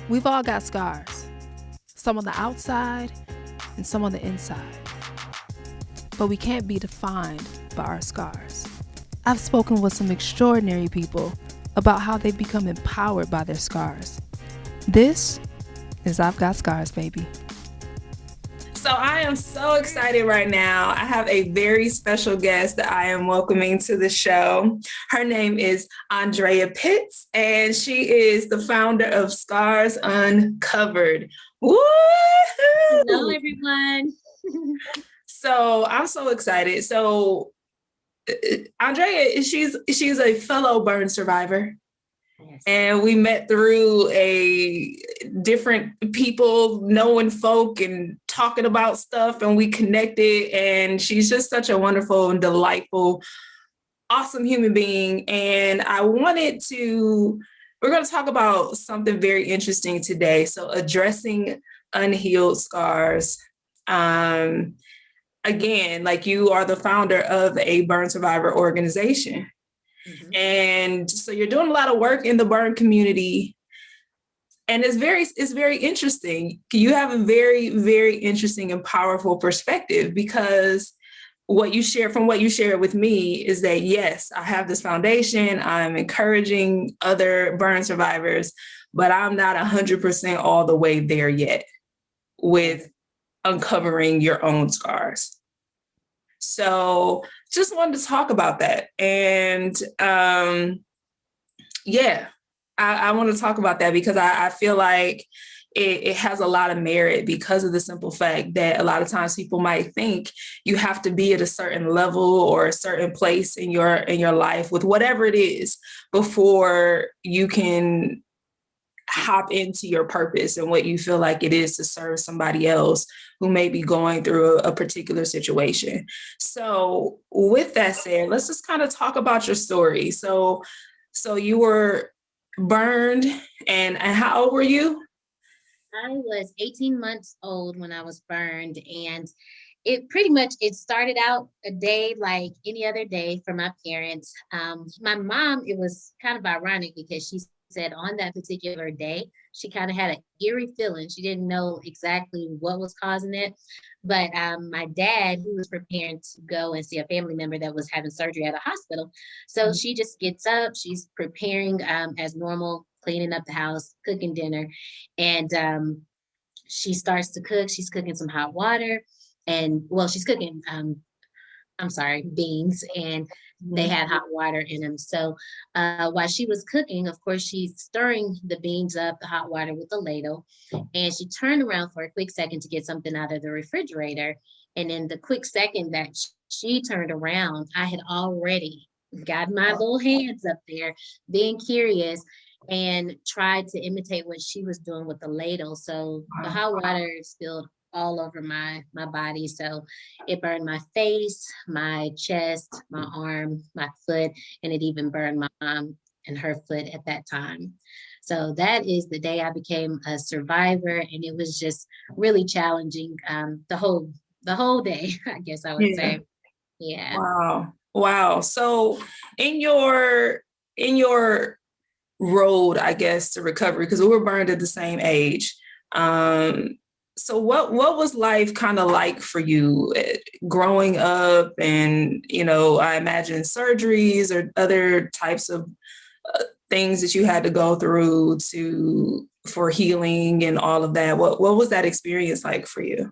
We've all got scars, some on the outside and some on the inside. But we can't be defined by our scars. I've spoken with some extraordinary people about how they've become empowered by their scars. This is I've Got Scars, baby. So I am so excited right now. I have a very special guest that I am welcoming to the show. Her name is Andrea Pitts, and she is the founder of Scars Uncovered. Woo! Hello, everyone. So I'm so excited. So Andrea, she's a fellow burn survivor. Yes. And we met through a different people, knowing folk and talking about stuff, and we connected. And she's just such a wonderful and delightful, awesome human being. And we're going to talk about something very interesting today. So addressing unhealed scars. Again, like, you are the founder of a burn survivor organization. Mm-hmm. And so you're doing a lot of work in the burn community. And it's very interesting. You have a very, very interesting and powerful perspective, because what you shared with me is that, yes, I have this foundation, I'm encouraging other burn survivors, but I'm not 100% all the way there yet with uncovering your own scars. So just wanted to talk about that. And I want to talk about that because I feel like it has a lot of merit, because of the simple fact that a lot of times people might think you have to be at a certain level or a certain place in your life with whatever it is before you can hop into your purpose and what you feel like it is to serve somebody else who may be going through a particular situation. So with that said, let's just kind of talk about your story. So you were burned, and how old were you? I was 18 months old when I was burned, and it started out a day like any other day for my parents. My mom, it was kind of ironic because she said on that particular day, she kind of had an eerie feeling. She didn't know exactly what was causing it. But my dad, he was preparing to go and see a family member that was having surgery at a hospital. So she just gets up, she's preparing as normal, cleaning up the house, cooking dinner. And she starts to cook. She's cooking some hot water. And she's cooking beans, and they had hot water in them. So while she was cooking, of course, she's stirring the beans up, the hot water with a ladle, and she turned around for a quick second to get something out of the refrigerator. And in the quick second that she turned around, I had already got my little hands up there, being curious, and tried to imitate what she was doing with the ladle. So the hot water spilled all over my body. So it burned my face, my chest, my arm, my foot, and it even burned my mom and her foot at that time. So that is the day I became a survivor, and it was just really challenging the whole day, I guess I would say. Yeah. Wow. So in your road, I guess, to recovery, because we were burned at the same age. So what was life kind of like for you growing up? And, I imagine surgeries or other types of things that you had to go through for healing and all of that. What was that experience like for you?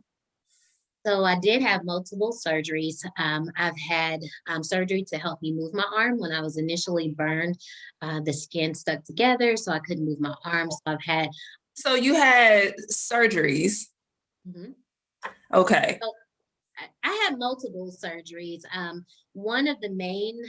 So I did have multiple surgeries. I've had surgery to help me move my arm. When I was initially burned, the skin stuck together, so I couldn't move my arm. So you had surgeries. Mm-hmm. Okay. So I had multiple surgeries. One of the main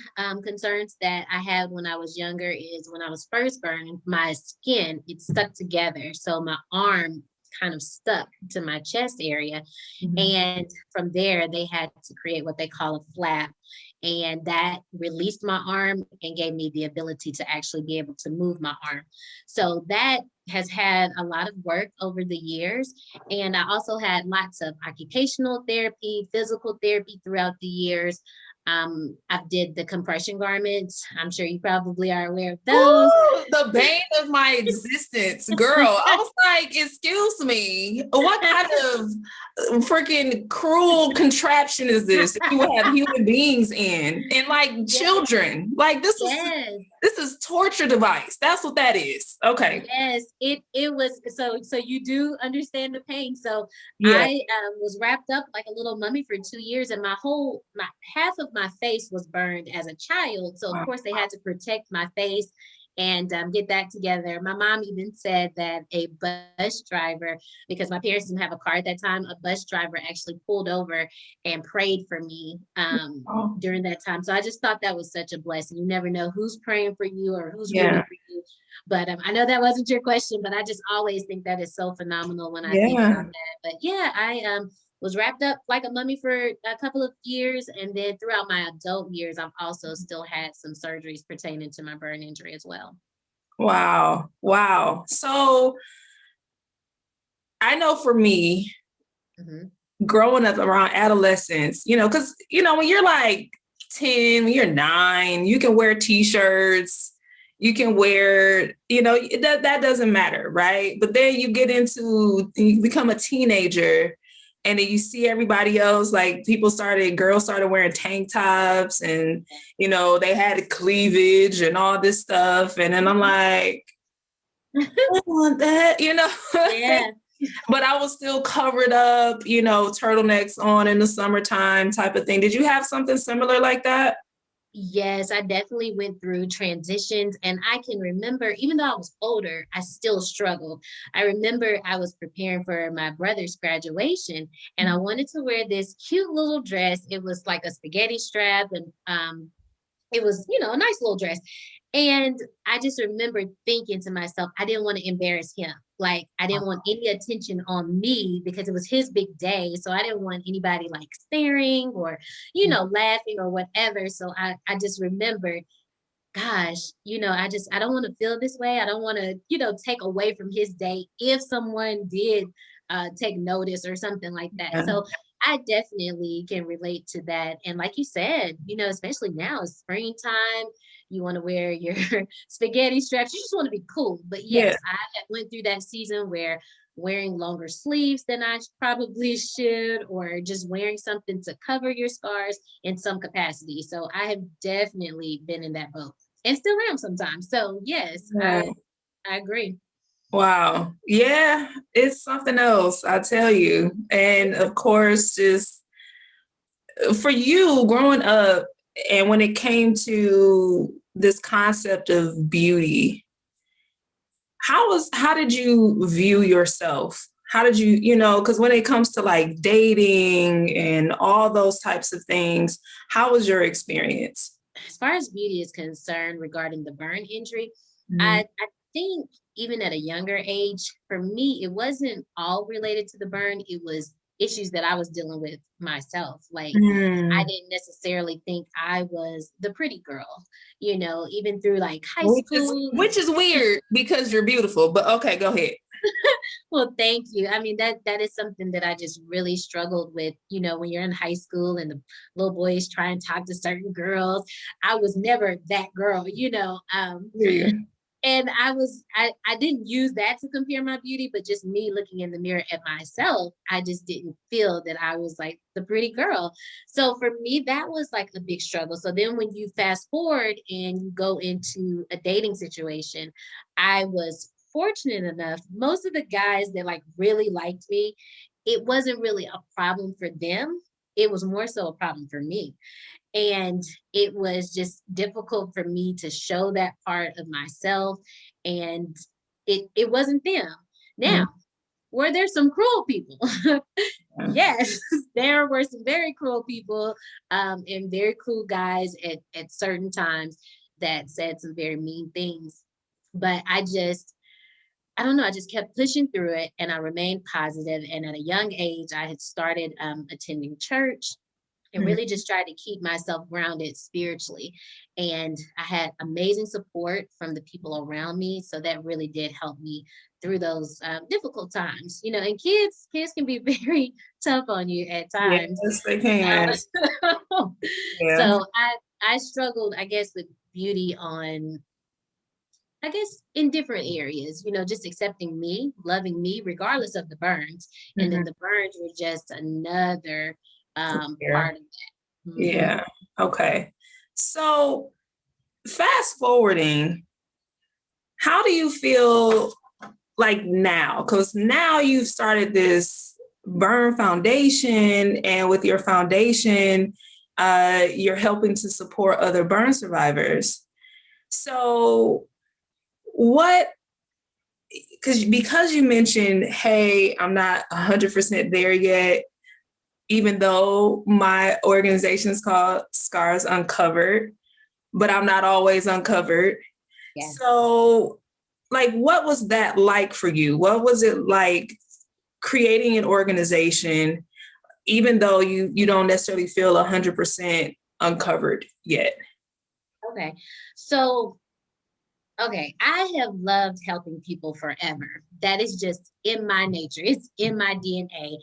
concerns that I had when I was younger is when I was first burned, my skin, it stuck together. So my arm kind of stuck to my chest area. Mm-hmm. And from there, they had to create what they call a flap. And that released my arm and gave me the ability to actually be able to move my arm. So that has had a lot of work over the years. And I also had lots of occupational therapy, physical therapy throughout the years. I did the compression garments. I'm sure you probably are aware of those. Ooh, the bane of my existence, girl. I was like, excuse me, what kind of freaking cruel contraption is this? That you have human beings in and like children. Like this is torture device. That's what that is. Okay. Yes, it was. So you do understand the pain. So Yeah. I was wrapped up like a little mummy for 2 years, and my half of my face was burned as a child. So of course they had to protect my face and get that together. My mom even said that a bus driver, because my parents didn't have a car at that time, a bus driver actually pulled over and prayed for me during that time. So I just thought that was such a blessing. You never know who's praying for you or who's rooting for you. But I know that wasn't your question, but I just always think that is so phenomenal when I think about that. But yeah, I was wrapped up like a mummy for a couple of years. And then throughout my adult years, I've also still had some surgeries pertaining to my burn injury as well. Wow. Wow. So I know for me, growing up around adolescence, because, when you're like 10, when you're 9, you can wear t-shirts, you can wear, that doesn't matter, right? But then you become a teenager and then you see everybody else, like girls started wearing tank tops and, they had cleavage and all this stuff. And then I'm like, I don't want that, Yeah. But I was still covered up, turtlenecks on in the summertime type of thing. Did you have something similar like that? Yes, I definitely went through transitions, and I can remember, even though I was older, I still struggled. I remember I was preparing for my brother's graduation, and I wanted to wear this cute little dress. It was like a spaghetti strap, and it was, a nice little dress. And I just remember thinking to myself, I didn't want to embarrass him. Like, I didn't want any attention on me because it was his big day. So I didn't want anybody like staring or, laughing or whatever. So I just remembered, gosh, I don't want to feel this way. I don't want to, take away from his day if someone did take notice or something like that. Yeah. So I definitely can relate to that. And like you said, especially now it's springtime, you want to wear your spaghetti straps. You just want to be cool. But yes, I went through that season where wearing longer sleeves than I probably should, or just wearing something to cover your scars in some capacity. So I have definitely been in that boat and still am sometimes. So yes, I agree. Wow. Yeah, it's something else, I tell you. And of course, just for you growing up, and when it came to this concept of beauty, how did you view yourself? How did you, because when it comes to like dating and all those types of things, how was your experience? As far as beauty is concerned regarding the burn injury, I think even at a younger age, for me, it wasn't all related to the burn. It was issues that I was dealing with myself. Like, I didn't necessarily think I was the pretty girl, even through like high school. Which is weird because you're beautiful, but okay, go ahead. Well, thank you. I mean, that is something that I just really struggled with, when you're in high school and the little boys try and talk to certain girls. I was never that girl, Yeah. And I didn't use that to compare my beauty, but just me looking in the mirror at myself, I just didn't feel that I was like the pretty girl. So for me, that was like a big struggle. So then when you fast forward and you go into a dating situation, I was fortunate enough, most of the guys that like really liked me, it wasn't really a problem for them. It was more so a problem for me. And it was just difficult for me to show that part of myself. And it wasn't them. Now, were there some cruel people? Yes, there were some very cruel people and very cruel guys at certain times that said some very mean things. But I don't know, I just kept pushing through it and I remained positive. And at a young age, I had started attending church. and really just tried to keep myself grounded spiritually. And I had amazing support from the people around me. So that really did help me through those difficult times, you know, and kids can be very tough on you at times. Yes, they can. Yeah. So I struggled, I guess, with beauty on, I guess, in different areas, you know, just accepting me, loving me, regardless of the burns. And then the burns were just another part of that. Yeah. Okay. So fast forwarding, how do you feel like now? Because now you've started this burn foundation, and with your foundation, you're helping to support other burn survivors. So what, because you mentioned, hey, I'm not 100% there yet, even though my organization is called Scars Uncovered, but I'm not always uncovered. Yeah. So, like, what was that like for you? What was it like creating an organization, even though you don't necessarily feel 100% uncovered yet? Okay. So, okay, I have loved helping people forever. That is just in my nature. It's in my DNA.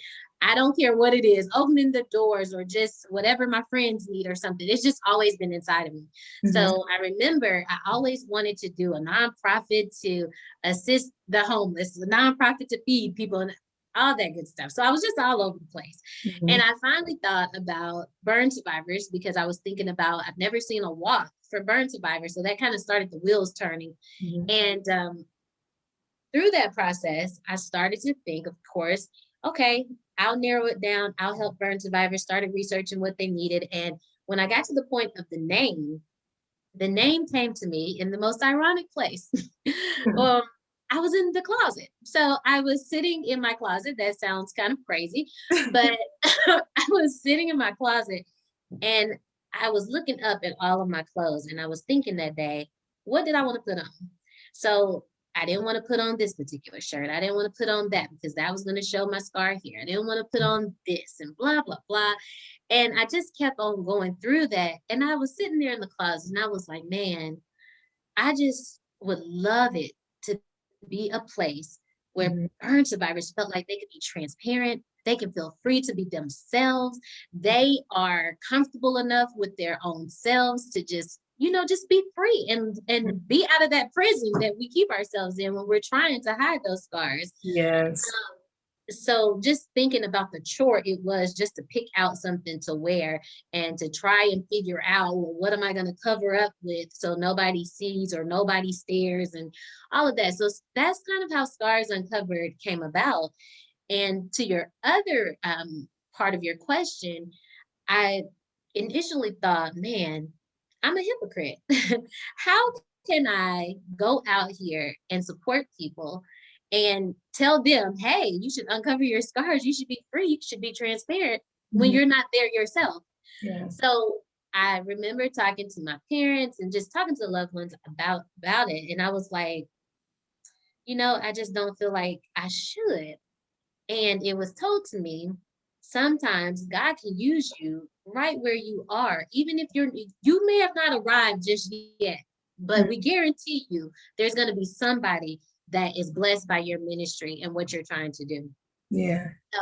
I don't care what it is, opening the doors or just whatever my friends need or something. It's just always been inside of me. So I remember I always wanted to do a nonprofit to assist the homeless, a nonprofit to feed people, and all that good stuff. So I was just all over the place. And I finally thought about burn survivors because I was thinking about, I've never seen a walk for burn survivors. So that kind of started the wheels turning. And through that process, I started to think, of course, okay, I'll narrow it down. I'll help burn survivors, started researching what they needed. And when I got to the point of the name came to me in the most ironic place. I was in the closet. So I was sitting in my closet. That sounds kind of crazy, but I was sitting in my closet and I was looking up at all of my clothes and I was thinking that day, what did I want to put on? So I didn't want to put on this particular shirt. I didn't want to put on that because that was going to show my scar here. I didn't want to put on this and blah, blah, blah. And I just kept on going through that. And I was sitting there in the closet and I was like, man, I just would love it to be a place where burn survivors felt like they could be transparent. They can feel free to be themselves. They are comfortable enough with their own selves to just, you know, just be free and be out of that prison that we keep ourselves in when we're trying to hide those scars. Yes. So just thinking about the chore it was just to pick out something to wear and to try and figure out, well, what am I going to cover up with so nobody sees or nobody stares and all of that. So that's kind of how Scars Uncovered came about. And to your other part of your question, I initially thought, man, I'm a hypocrite. How can I go out here and support people and tell them, hey, you should uncover your scars. You should be free. You should be transparent when you're not there yourself. Yeah. So I remember talking to my parents and just talking to loved ones about it. And I was like, you know, I just don't feel like I should. And it was told to me, sometimes God can use you right where you are, even if you may have not arrived just yet, but we guarantee you there's going to be somebody that is blessed by your ministry and what you're trying to do. Yeah. So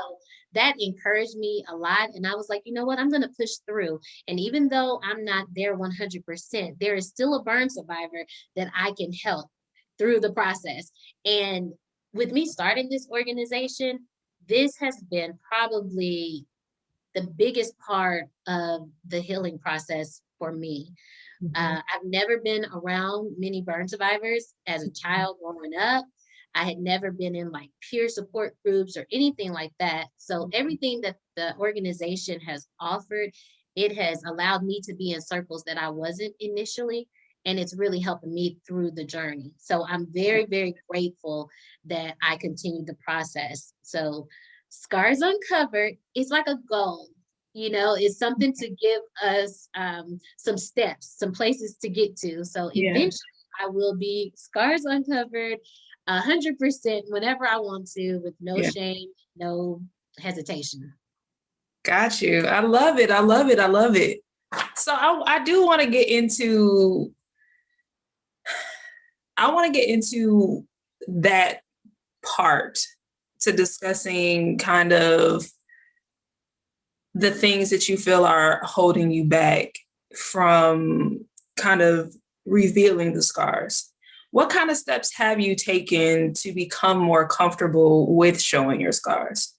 that encouraged me a lot. And I was like, you know what, I'm going to push through. And even though I'm not there 100%, there is still a burn survivor that I can help through the process. And with me starting this organization, this has been probably the biggest part of the healing process for me. I've never been around many burn survivors as a child growing up. I had never been in like peer support groups or anything like that. So everything that the organization has offered, it has allowed me to be in circles that I wasn't initially. And it's really helping me through the journey. So I'm very, very grateful that I continued the process. So Scars Uncovered is like a goal. You know, it's something to give us some steps, some places to get to. So eventually I will be Scars Uncovered 100% whenever I want to, with no shame, no hesitation. Got you. I love it. I love it. I love it. So I do want to get into, that part, to discussing kind of the things that you feel are holding you back from kind of revealing the scars. What kind of steps have you taken to become more comfortable with showing your scars?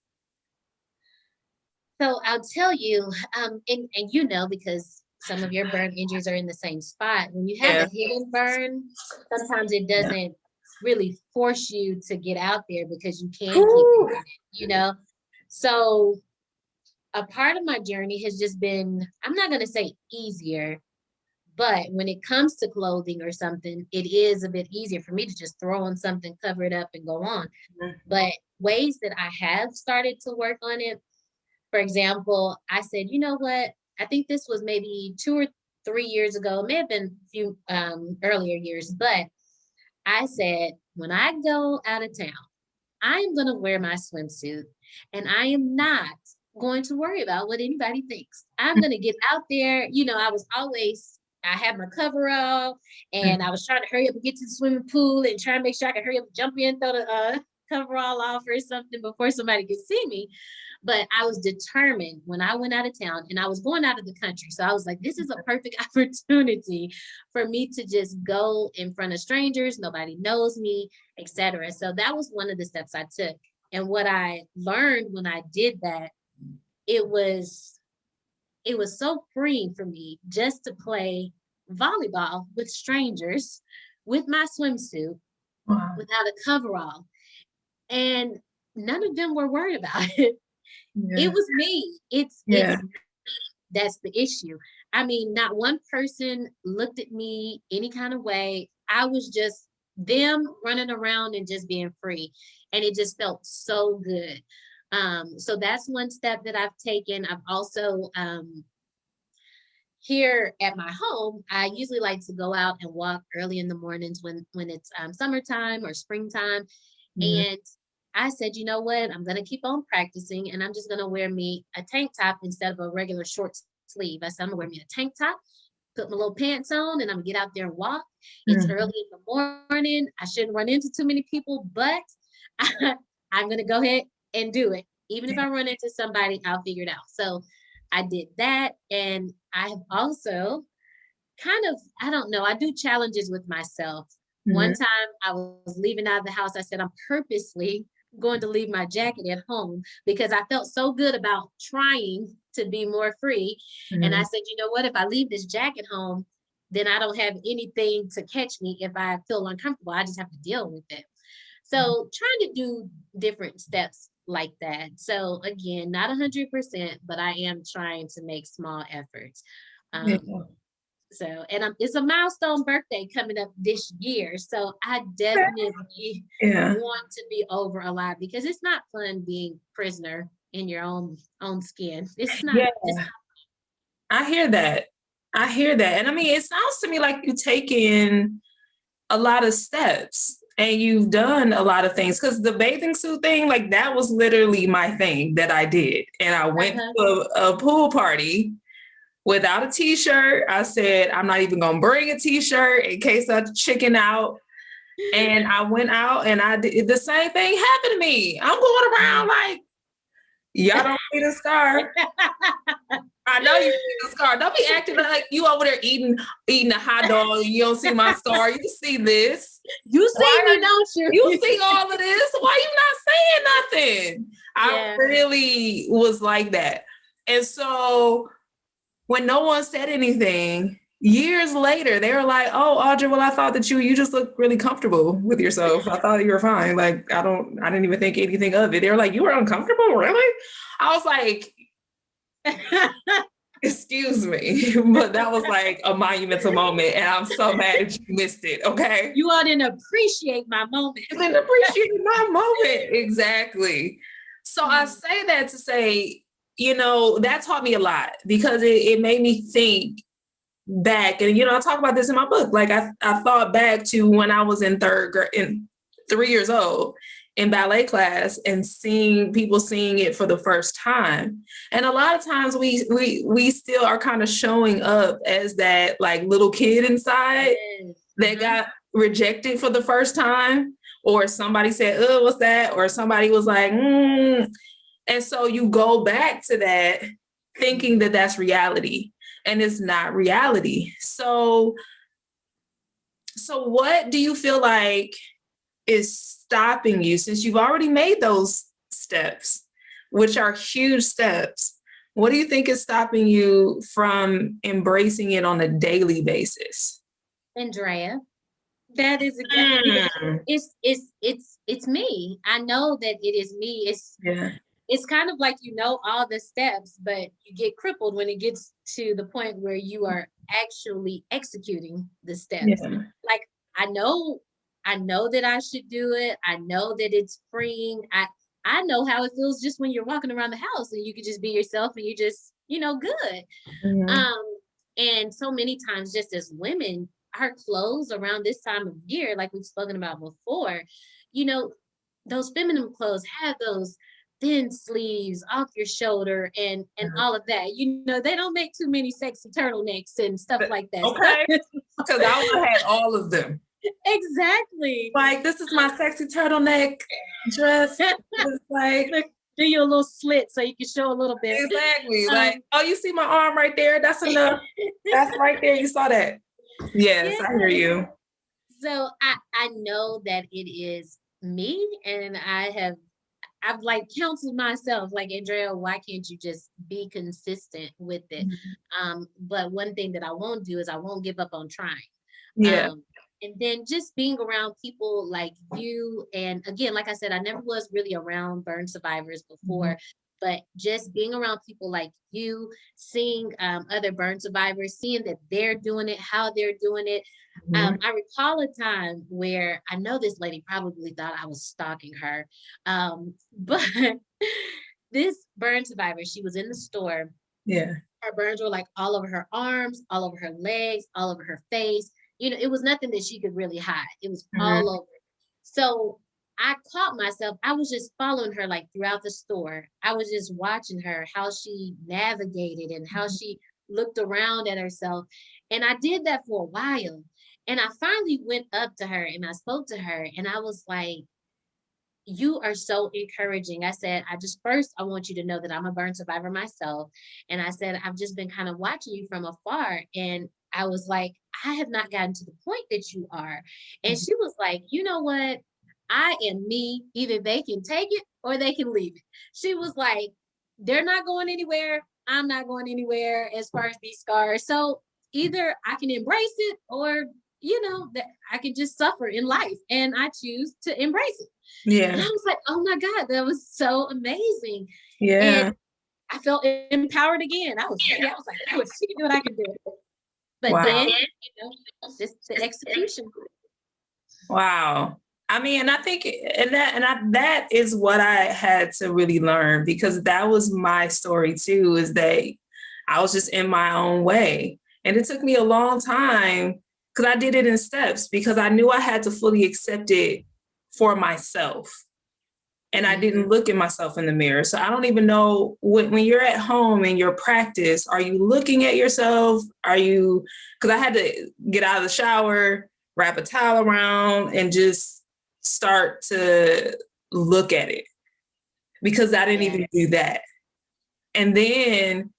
So I'll tell you, and you know, because some of your burn injuries are in the same spot. When you have Yeah. a hidden burn, sometimes it doesn't really force you to get out there because you can keep doing it, you know? So a part of my journey has just been, I'm not going to say easier, but when it comes to clothing or something, it is a bit easier for me to just throw on something, cover it up, and go on. But ways that I have started to work on it, for example, I said, you know what? I think this was maybe 2 or 3 years ago. It may have been a few earlier years, but I said, when I go out of town, I'm going to wear my swimsuit and I am not going to worry about what anybody thinks. I'm going to get out there. You know, I had my coverall and I was trying to hurry up and get to the swimming pool and try to make sure I could hurry up and jump in, throw the coverall off or something before somebody could see me. But I was determined when I went out of town, and I was going out of the country. So I was like, this is a perfect opportunity for me to just go in front of strangers. Nobody knows me, etc. So that was one of the steps I took. And what I learned when I did that, it was so freeing for me just to play volleyball with strangers with my swimsuit without a coverall. And none of them were worried about it. Yeah. It was me. It's that's the issue. I mean, not one person looked at me any kind of way. I was just them running around and just being free. And it just felt so good. So that's one step that I've taken. I've also here at my home, I usually like to go out and walk early in the mornings when it's summertime or springtime. And I said, you know what? I'm going to keep on practicing and I'm just going to wear me a tank top instead of a regular short sleeve. I said, I'm going to wear me a tank top, put my little pants on, and I'm going to get out there and walk. It's early in the morning. I shouldn't run into too many people, but I'm going to go ahead and do it. Even if I run into somebody, I'll figure it out. So I did that. And I have also kind of, I don't know, I do challenges with myself. One time I was leaving out of the house. I said, I'm purposely going to leave my jacket at home because I felt so good about trying to be more free. And I said, you know what, if I leave this jacket home, then I don't have anything to catch me if I feel uncomfortable. I just have to deal with it. So trying to do different steps like that. So again, not 100%, but I am trying to make small efforts. So, and it's a milestone birthday coming up this year. So I definitely want to be over a lot because it's not fun being prisoner in your own skin. It's not. It's not. I hear that. And I mean, it sounds to me like you've taken a lot of steps and you've done a lot of things, because the bathing suit thing, like that was literally my thing that I did. And I went to a pool party without a t-shirt. I said, I'm not even going to bring a t-shirt in case I chicken out. And I went out and I did the same thing happened to me. I'm going around like, y'all don't see the scar. I know you see the scar. Don't be acting like you over there eating a hot dog. You don't see my scar. You see this. You see me, don't you? You see all of this. Why you not saying nothing? I really was like that. And so when no one said anything, years later, they were like, oh, Audra, well, I thought that you just look really comfortable with yourself. I thought you were fine. Like, I didn't even think anything of it. They were like, you were uncomfortable? Really? I was like, excuse me. But that was like a monumental moment. And I'm so mad that you missed it. Okay. You all didn't appreciate my moment. You didn't appreciate my moment. Exactly. So I say that to say, you know, that taught me a lot because it made me think back. And, you know, I talk about this in my book. Like I thought back to when I was in 3rd grade, 3 years old. in ballet class and seeing people seeing it for the first time. And a lot of times we still are kind of showing up as that like little kid inside that got rejected for the first time, or somebody said, oh, what's that? Or somebody was like, And so you go back to that thinking that that's reality, and it's not reality. So what do you feel like is stopping you, since you've already made those steps, which are huge steps? What do you think is stopping you from embracing it on a daily basis? Andrea, that is it's me. I know that it is me. It's kind of like, all the steps, but you get crippled when it gets to the point where you are actually executing the steps. Yeah. Like, I know that I should do it. I know that it's freeing. I know how it feels just when you're walking around the house and you can just be yourself and you just, good. And so many times, just as women, our clothes around this time of year, like we've spoken about before, those feminine clothes have those thin sleeves off your shoulder and all of that. They don't make too many sexy turtlenecks and stuff like that. Okay. Because I would have had all of them. Exactly. Like, this is my sexy turtleneck dress. It's like, do you a little slit so you can show a little bit. Exactly. Like, oh, you see my arm right there? That's enough. That's right there. You saw that. Yes, I hear you. So I know that it is me, and I've like counseled myself, like, Andrea, why can't you just be consistent with it? But one thing that I won't do is I won't give up on trying. Yeah. And then just being around people like you. And again, like I said, I never was really around burn survivors before, but just being around people like you, seeing other burn survivors, seeing that they're doing it, how they're doing it. I recall a time where I know this lady probably thought I was stalking her. But this burn survivor, she was in the store. Yeah. Her burns were like all over her arms, all over her legs, all over her face. It was nothing that she could really hide. It was all over. So I caught myself. I was just following her like throughout the store. I was just watching her, how she navigated and how she looked around at herself. And I did that for a while. And I finally went up to her and I spoke to her and I was like, you are so encouraging. I said, I want you to know that I'm a burn survivor myself. And I said, I've just been kind of watching you from afar. And I was like, I have not gotten to the point that you are. And she was like, you know what? I am me. Either they can take it or they can leave it. She was like, they're not going anywhere. I'm not going anywhere as far as these scars. So either I can embrace it or, that I can just suffer in life. And I choose to embrace it. Yeah. And I was like, oh my God, that was so amazing. Yeah. And I felt empowered again. I was like, oh, if she can do it, I can do it. But then, just the execution. Wow. I mean, and I think, that is what I had to really learn, because that was my story too, is that I was just in my own way. And it took me a long time, because I did it in steps, because I knew I had to fully accept it for myself. And I didn't look at myself in the mirror. So I don't even know when you're at home in your practice, are you looking at yourself? Because I had to get out of the shower, wrap a towel around, and just start to look at it, because I didn't even do that. And then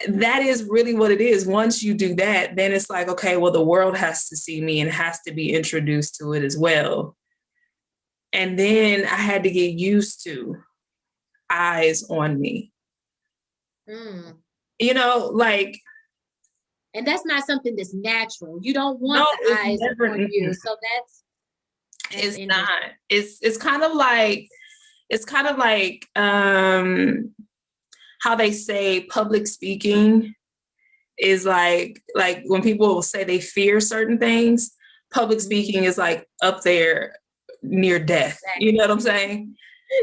that is really what it is. Once you do that, then it's like, okay, well, the world has to see me and has to be introduced to it as well. And then I had to get used to eyes on me. Like. And that's not something that's natural. You don't want the eyes on you. So it's not. It's kind of like how they say public speaking is like when people say they fear certain things, public speaking is like up there near death. You know what I'm saying?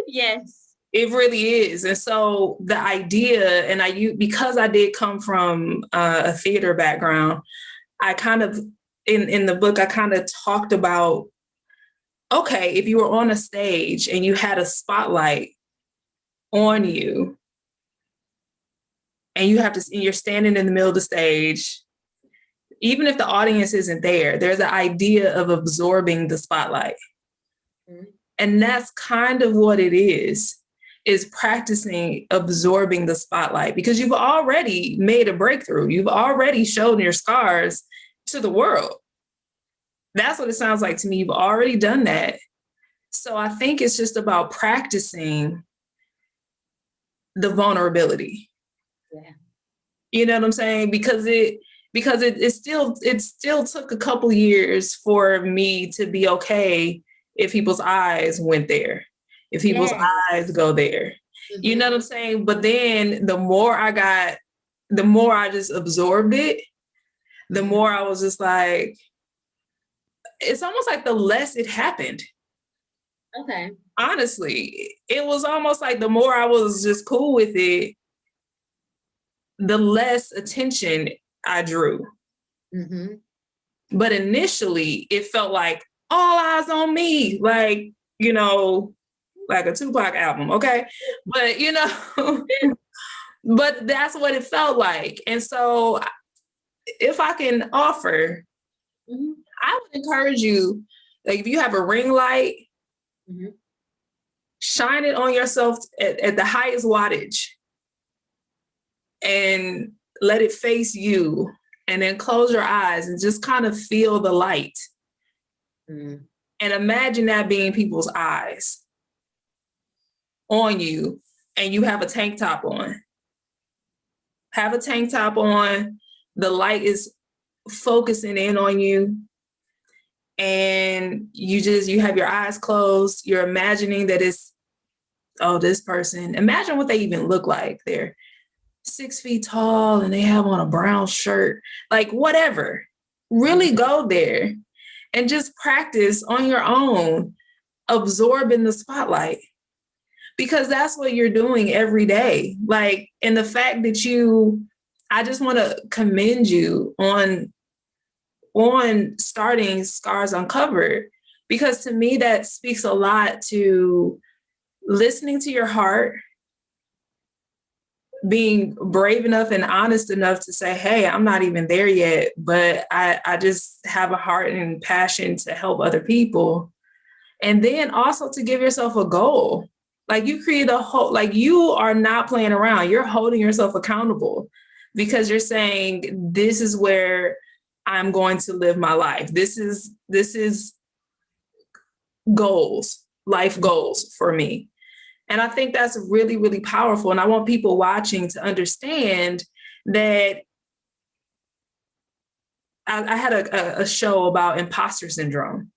Yes. It really is. And so the idea, and because I did come from a theater background, I kind of, in the book, I kind of talked about okay, if you were on a stage and you had a spotlight on you and you're standing in the middle of the stage, even if the audience isn't there, there's an idea of absorbing the spotlight. Mm-hmm. And that's kind of what it is practicing absorbing the spotlight, because you've already made a breakthrough. You've already shown your scars to the world. That's what it sounds like to me. You've already done that. So I think it's just about practicing the vulnerability. Yeah. You know what I'm saying? Because it still took a couple years for me to be okay if people's eyes went there, if people's eyes go there. Mm-hmm. You know what I'm saying? But then the more I just absorbed it, the more I was just like, it's almost like the less it happened. Okay. Honestly, it was almost like the more I was just cool with it, the less attention I drew. Mm-hmm. But initially, it felt like all eyes on me, like, you know, like a Tupac album, okay? But, you know, but that's what it felt like. And so if I can offer, mm-hmm. I would encourage you, like if you have a ring light, mm-hmm. shine it on yourself at the highest wattage and let it face you, and then close your eyes and just kind of feel the light. Mm-hmm. And imagine that being people's eyes on you, and you have a tank top on. Have a tank top on, the light is focusing in on you, and you have your eyes closed. You're imagining that it's, oh, this person. Imagine what they even look like. They're 6 feet tall and they have on a brown shirt, like whatever. Really go there and just practice on your own, absorbing the spotlight, because that's what you're doing every day. Like, and the fact that I just want to commend you on starting Scars Uncovered, because to me, that speaks a lot to listening to your heart, being brave enough and honest enough to say, hey, I'm not even there yet, but I just have a heart and passion to help other people. And then also to give yourself a goal. Like you create a whole, like you are not playing around. You're holding yourself accountable because you're saying, this is where I'm going to live my life. This is goals, life goals for me. And I think that's really, really powerful. And I want people watching to understand that I had a show about imposter syndrome.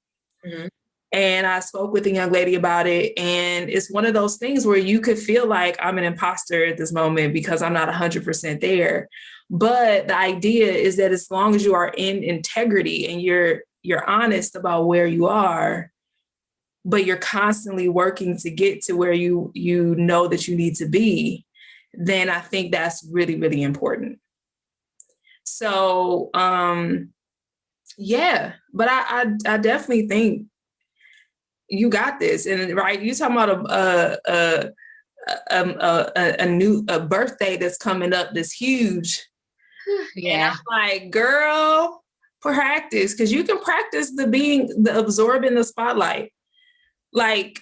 Mm-hmm. And I spoke with a young lady about it. And it's one of those things where you could feel like I'm an imposter at this moment because I'm not 100% there. But the idea is that as long as you are in integrity and you're honest about where you are, but you're constantly working to get to where you know that you need to be, then I think that's really, really important. So, yeah, but I definitely think you got this. And right, you talking about a birthday that's coming up that's huge. Yeah. And I'm like, girl, practice, because you can practice the absorbing the spotlight. Like,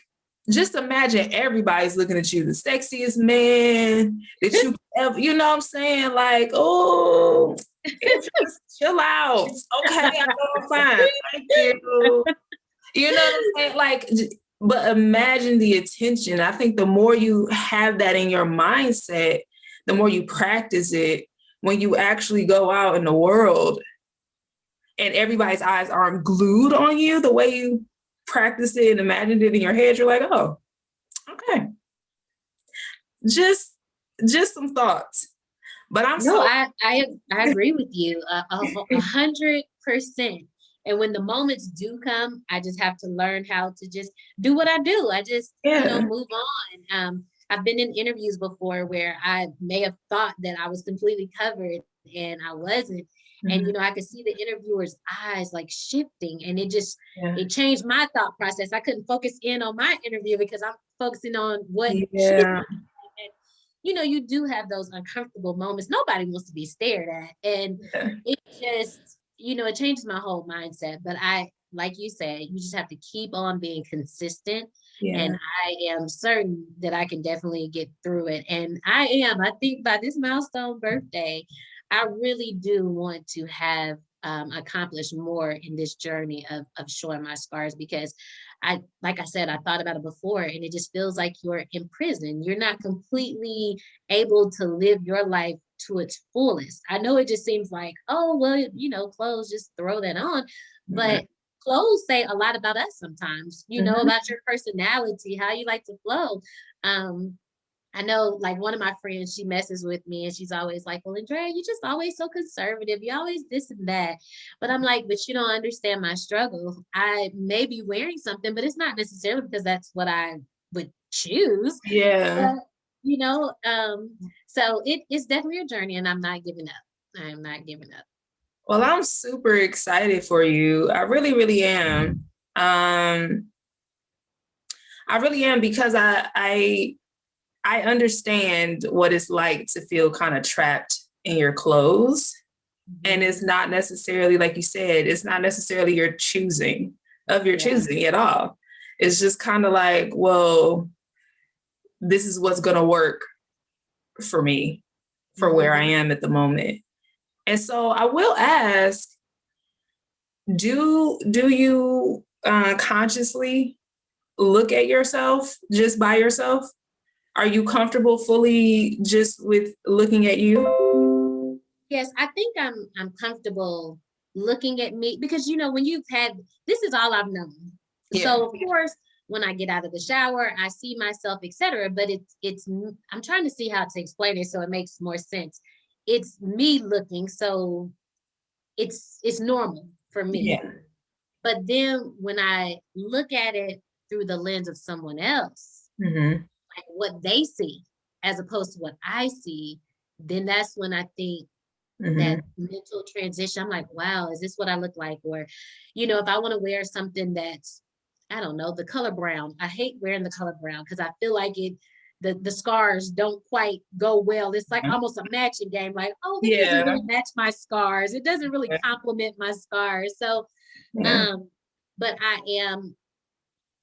just imagine everybody's looking at you, the sexiest man that you ever, you know what I'm saying? Like, oh, just chill out. Okay, I'm fine. Thank you. You know what I'm saying? Like, but imagine the attention. I think the more you have that in your mindset, the more you practice it, when you actually go out in the world and everybody's eyes aren't glued on you the way you practiced it and imagined it in your head, you're like, oh, okay. Just some thoughts. But I agree with you 100%. And when the moments do come, I just have to learn how to just do what I do. I just, move on. I've been in interviews before where I may have thought that I was completely covered and I wasn't. And, you know, I could see the interviewer's eyes like shifting, and it changed my thought process. I couldn't focus in on my interview because I'm focusing on what you know, you do have those uncomfortable moments. Nobody wants to be stared at. And it just, you know, it changes my whole mindset. But like you said, you just have to keep on being consistent. And I am certain that I can definitely get through it. And I think by this milestone birthday, I really do want to have accomplished more in this journey of showing my scars, because like I said, I thought about it before, and it just feels like you're in prison. You're not completely able to live your life to its fullest. I know it just seems like, oh, well, you know, clothes, just throw that on. But clothes say a lot about us sometimes, you know, about your personality, how you like to flow. I know, like, one of my friends, she messes with me and she's always like, well, Andrea, you're just always so conservative. You always this and that. But I'm like, but you don't understand my struggle. I may be wearing something, but it's not necessarily because that's what I would choose. But, you know, so it's definitely a journey, and I'm not giving up. I am not giving up. Well, I'm super excited for you. I really, really am. I really am, because I understand what it's like to feel kind of trapped in your clothes. And it's not necessarily, like you said, it's not necessarily your choosing at all. It's just kind of like, well, this is what's going to work for me, for where I am at the moment. And so I will ask, do you consciously look at yourself just by yourself? Are you comfortable fully just with looking at you? Yes, I think I'm comfortable looking at me, because, you know, when you've had, this is all I've known. So of course, when I get out of the shower, I see myself, etc. But it's I'm trying to see how to explain it so it makes more sense. It's me looking, so it's normal for me. But then when I look at it through the lens of someone else, like what they see as opposed to what I see, then that's when I think that mental transition. I'm like, wow, is this what I look like? Or, you know, if I want to wear something that's, I don't know, the color brown. I hate wearing the color brown because I feel like the scars don't quite go well. It's like almost a matching game. Like, oh, this doesn't really match my scars. It doesn't really complement my scars. So, but I am,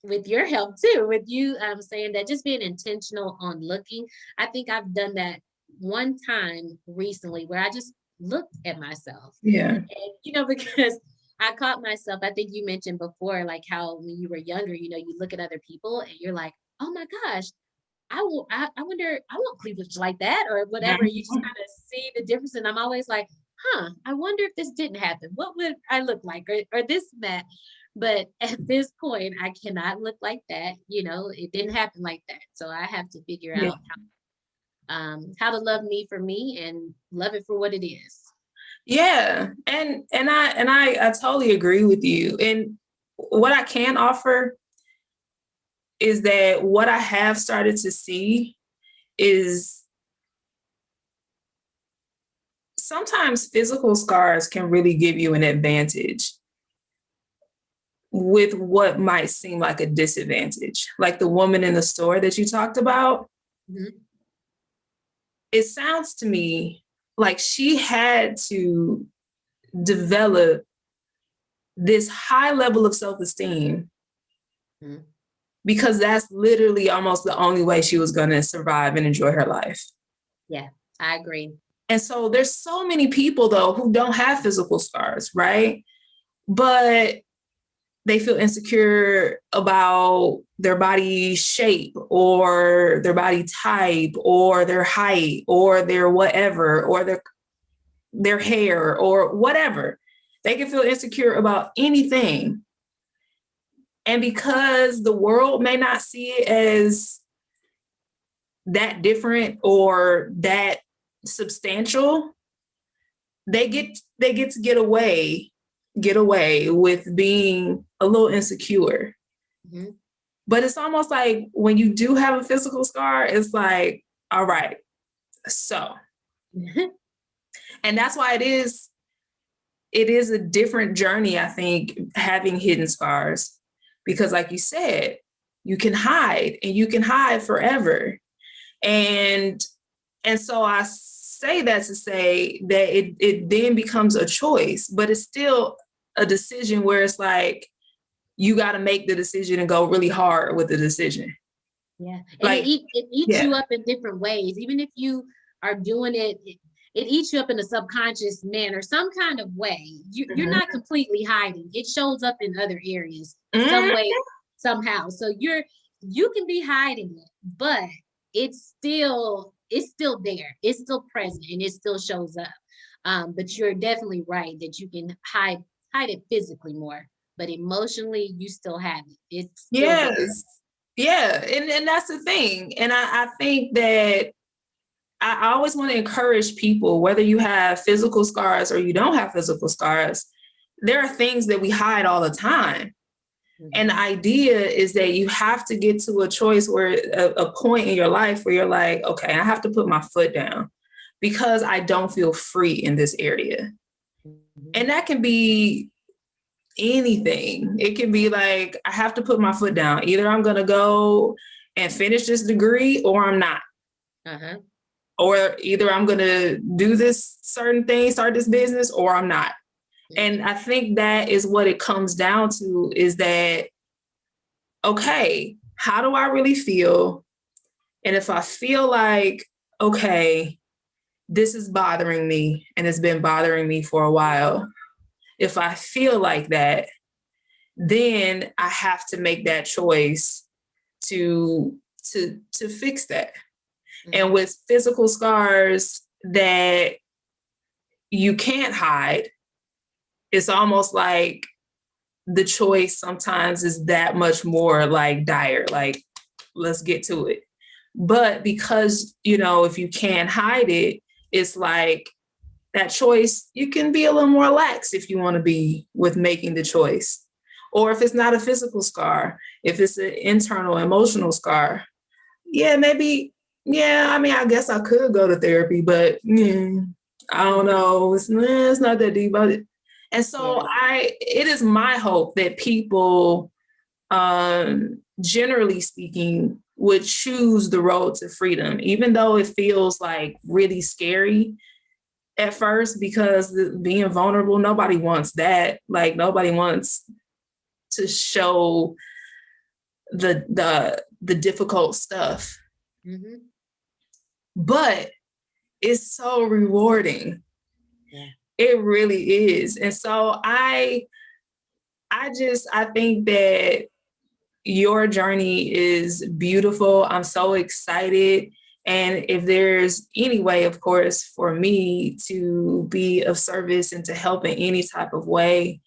with your help too, with you saying that, just being intentional on looking. I think I've done that one time recently where I just looked at myself. And, you know, because I caught myself, I think you mentioned before, like how when you were younger, you know, you look at other people and you're like, oh my gosh, I wonder, I want cleavage like that or whatever. You just kind of see the difference. And I'm always like, I wonder if this didn't happen, what would I look like, or this, that. But at this point, I cannot look like that. You know, it didn't happen like that. So I have to figure out how to love me for me and love it for what it is. Yeah. And I totally agree with you. And what I can offer is that what I have started to see is sometimes physical scars can really give you an advantage with what might seem like a disadvantage. Like the woman in the store that you talked about. It sounds to me like she had to develop this high level of self-esteem because that's literally almost the only way she was going to survive and enjoy her life. Yeah, I agree. And so there's so many people, though, who don't have physical scars, right? But they feel insecure about their body shape or their body type or their height or their whatever or their hair or whatever. They can feel insecure about anything. And because the world may not see it as that different or that substantial, they get to get away with being a little insecure. But it's almost like when you do have a physical scar, it's like, all right, so. And that's why it is it is a different journey, I think, having hidden scars, because like you said, you can hide and you can hide forever. And so I say that to say that it then becomes a choice, but it's still a decision where it's like, you got to make the decision and go really hard with the decision. Yeah. And like, it eats you up in different ways. Even if you are doing it, it eats you up in a subconscious manner, some kind of way. You're not completely hiding. It shows up in other areas, some way, somehow. So you can be hiding it, but it's still there. It's still present and it still shows up. But you're definitely right that you can hide it physically more, but emotionally you still have it. It's still there. Yeah. And that's the thing. And I think that I always want to encourage people, whether you have physical scars or you don't have physical scars, there are things that we hide all the time. And the idea is that you have to get to a choice where a point in your life where you're like, okay, I have to put my foot down because I don't feel free in this area. And that can be anything. It can be like, I have to put my foot down. Either I'm going to go and finish this degree or I'm not. Or either I'm going to do this certain thing, start this business, or I'm not. And I think that is what it comes down to, is that, okay, how do I really feel? And if I feel like, okay, this is bothering me and it's been bothering me for a while, if I feel like that, then I have to make that choice to fix that. And with physical scars that you can't hide, it's almost like the choice sometimes is that much more like dire, like, let's get to it. But because, if you can't hide it, it's like that choice, you can be a little more lax if you want to be with making the choice. Or if it's not a physical scar, if it's an internal emotional scar, maybe, I guess I could go to therapy, but I don't know. It's not that deep about it. And so it is my hope that people, generally speaking, would choose the road to freedom, even though it feels like really scary at first, because being vulnerable, nobody wants that. Like, nobody wants to show the difficult stuff. But it's so rewarding. It really is. And so I think that your journey is beautiful. I'm so excited. And if there's any way, of course, for me to be of service and to help in any type of way.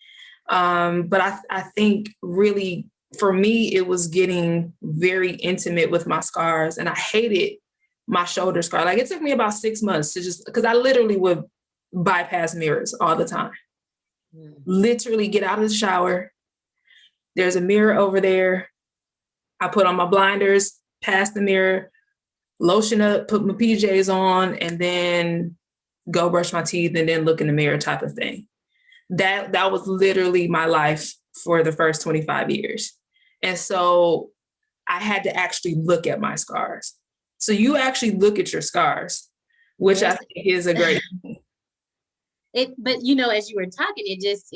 But I think really for me, it was getting very intimate with my scars, and I hated my shoulder scar. Like, it took me about 6 months to because I literally would bypass mirrors all the time. Literally get out of the shower. There's a mirror over there. I put on my blinders, past the mirror, lotion up, put my PJs on, and then go brush my teeth and then look in the mirror type of thing. That was literally my life for the first 25 years. And so I had to actually look at my scars. So you actually look at your scars, which I think is a great thing. But as you were talking, it's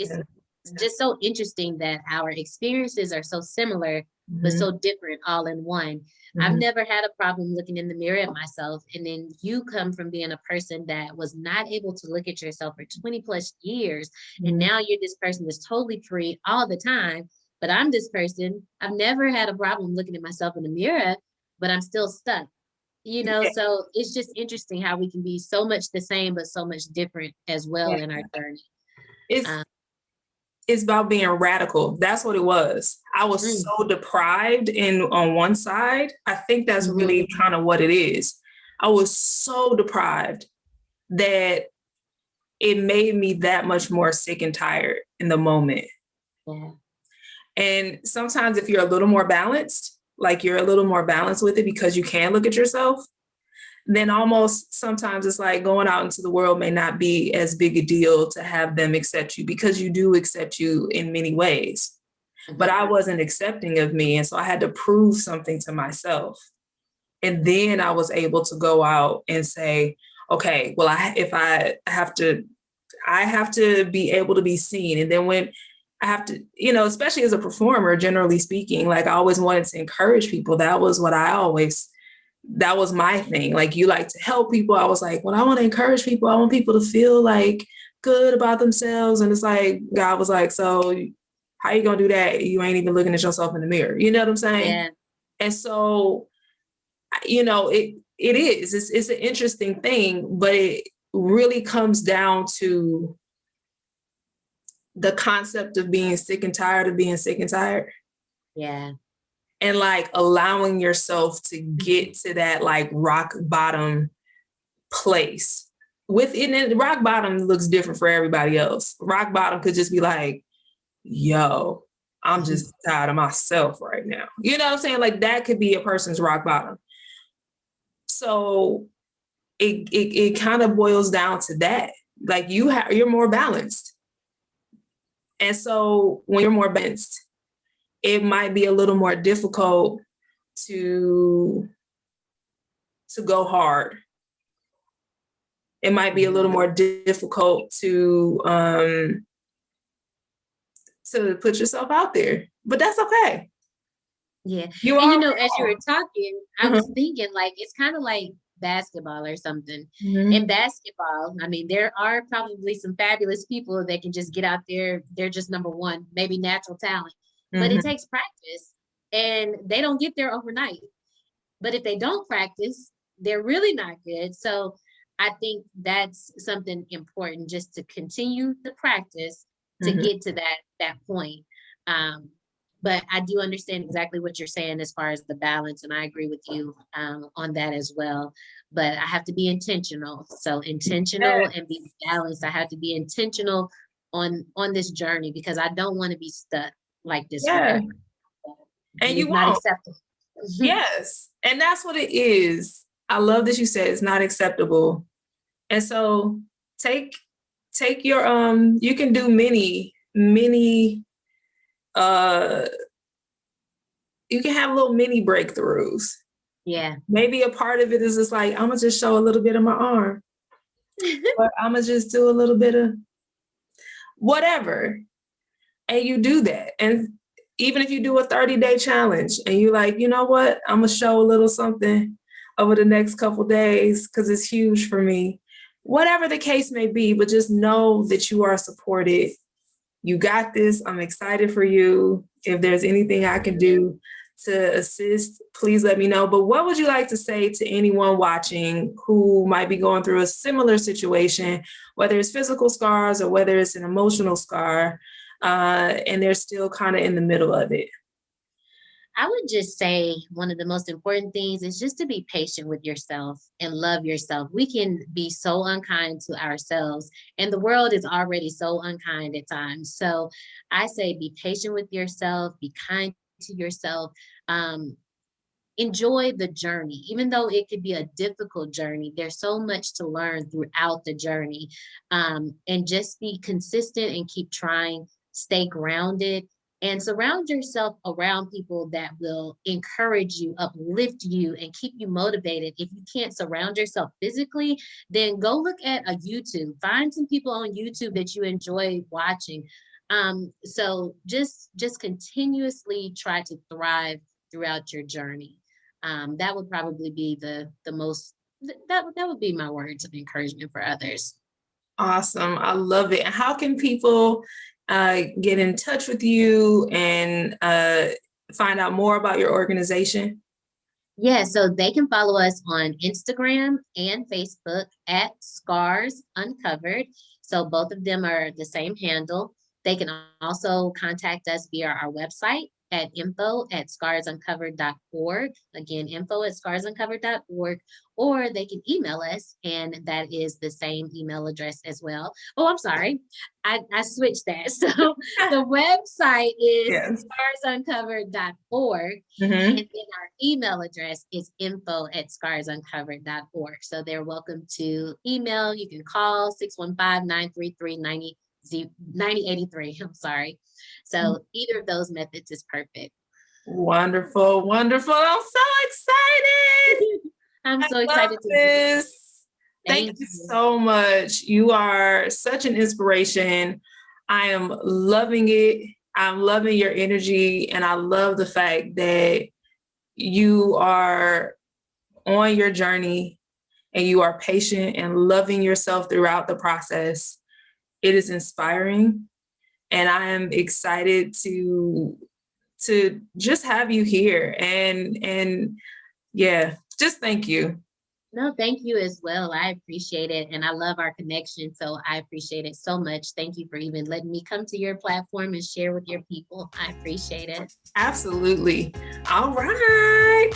just so interesting that our experiences are so similar, but so different all in one. I've never had a problem looking in the mirror at myself. And then you come from being a person that was not able to look at yourself for 20 plus years. And now you're this person that's totally free all the time. But I'm this person, I've never had a problem looking at myself in the mirror, but I'm still stuck. So it's just interesting how we can be so much the same, but so much different as well in our journey. It's about being radical. That's what it was. I was so deprived on one side. I think that's really kind of what it is. I was so deprived that it made me that much more sick and tired in the moment. And sometimes if you're a little more balanced, like you're a little more balanced with it because you can look at yourself, then almost sometimes it's like going out into the world may not be as big a deal to have them accept you, because you do accept you in many ways. But I wasn't accepting of me. And so I had to prove something to myself. And then I was able to go out and say, okay, well, I have to be able to be seen. And then when I have to, especially as a performer, generally speaking, like I always wanted to encourage people. That was my thing. Like, you like to help people. I was like, well, I want to encourage people. I want people to feel like good about themselves. And it's like, God was like, so how you gonna do that? You ain't even looking at yourself in the mirror. You know what I'm saying? Yeah. And so, it's an interesting thing, but it really comes down to the concept of being sick and tired of being sick and tired. Yeah. And like allowing yourself to get to that like rock bottom place. Within it, rock bottom looks different for everybody else. Rock bottom could just be like, yo, I'm just tired of myself right now. You know what I'm saying? Like that could be a person's rock bottom. So it kind of boils down to that. Like you're more balanced. And so when you're more balanced, it might be a little more difficult to go hard. It might be a little more difficult to put yourself out there, but that's okay. Yeah. As you were talking, I was thinking like, it's kind of like basketball or something. In basketball, I mean, there are probably some fabulous people that can just get out there. They're just number one, maybe natural talent, but it takes practice and they don't get there overnight. But if they don't practice, they're really not good. So I think that's something important, just to continue the practice to get to that point. But I do understand exactly what you're saying as far as the balance, and I agree with you on that as well. But I have to be intentional. So intentional and be balanced. I have to be intentional on this journey, because I don't want to be stuck like this forever. And you won't. Not acceptable. Yes. And that's what it is. I love that you said it's not acceptable. And so take your you can do many you can have little mini breakthroughs. Yeah. Maybe a part of it is just like, I'm gonna just show a little bit of my arm. Or I'm gonna just do a little bit of whatever. And you do that. And even if you do a 30-day challenge and you like, you know what, I'm gonna show a little something over the next couple days because it's huge for me. Whatever the case may be, but just know that you are supported. You got this. I'm excited for you. If there's anything I can do to assist, please let me know. But what would you like to say to anyone watching who might be going through a similar situation, whether it's physical scars or whether it's an emotional scar, and they're still kind of in the middle of it? I would just say one of the most important things is just to be patient with yourself and love yourself. We can be so unkind to ourselves, and the world is already so unkind at times. So I say be patient with yourself, be kind to yourself. Enjoy the journey, even though it could be a difficult journey. There's so much to learn throughout the journey, and just be consistent and keep trying, stay grounded, and surround yourself around people that will encourage you, uplift you, and keep you motivated. If you can't surround yourself physically, then go look at a YouTube. Find some people on YouTube that you enjoy watching. So just continuously try to thrive throughout your journey. That would probably be the most, that would be my words of encouragement for others. Awesome. I love it. How can people get in touch with you and find out more about your organization? Yeah, so they can follow us on Instagram and Facebook at Scars Uncovered. So both of them are the same handle. They can also contact us via our website at info@scarsuncovered.org. Again, info@scarsuncovered.org, or they can email us, and that is the same email address as well. Oh, I'm sorry. I switched that. So the website is Yes. scarsuncovered.org. Mhm. And then our email address is info@scarsuncovered.org. So they're welcome to email. You can call 615-933-9083. I'm sorry. So either of those methods is perfect. Wonderful, wonderful. I'm so excited. I'm so I excited love to this. Thank you so much. You are such an inspiration. I am loving it. I'm loving your energy, and I love the fact that you are on your journey and you are patient and loving yourself throughout the process. It is inspiring, and I am excited to just have you here, and yeah, just thank you. No, thank you as well. I appreciate it. And I love our connection. So I appreciate it so much. Thank you for even letting me come to your platform and share with your people. I appreciate it. Absolutely. All right.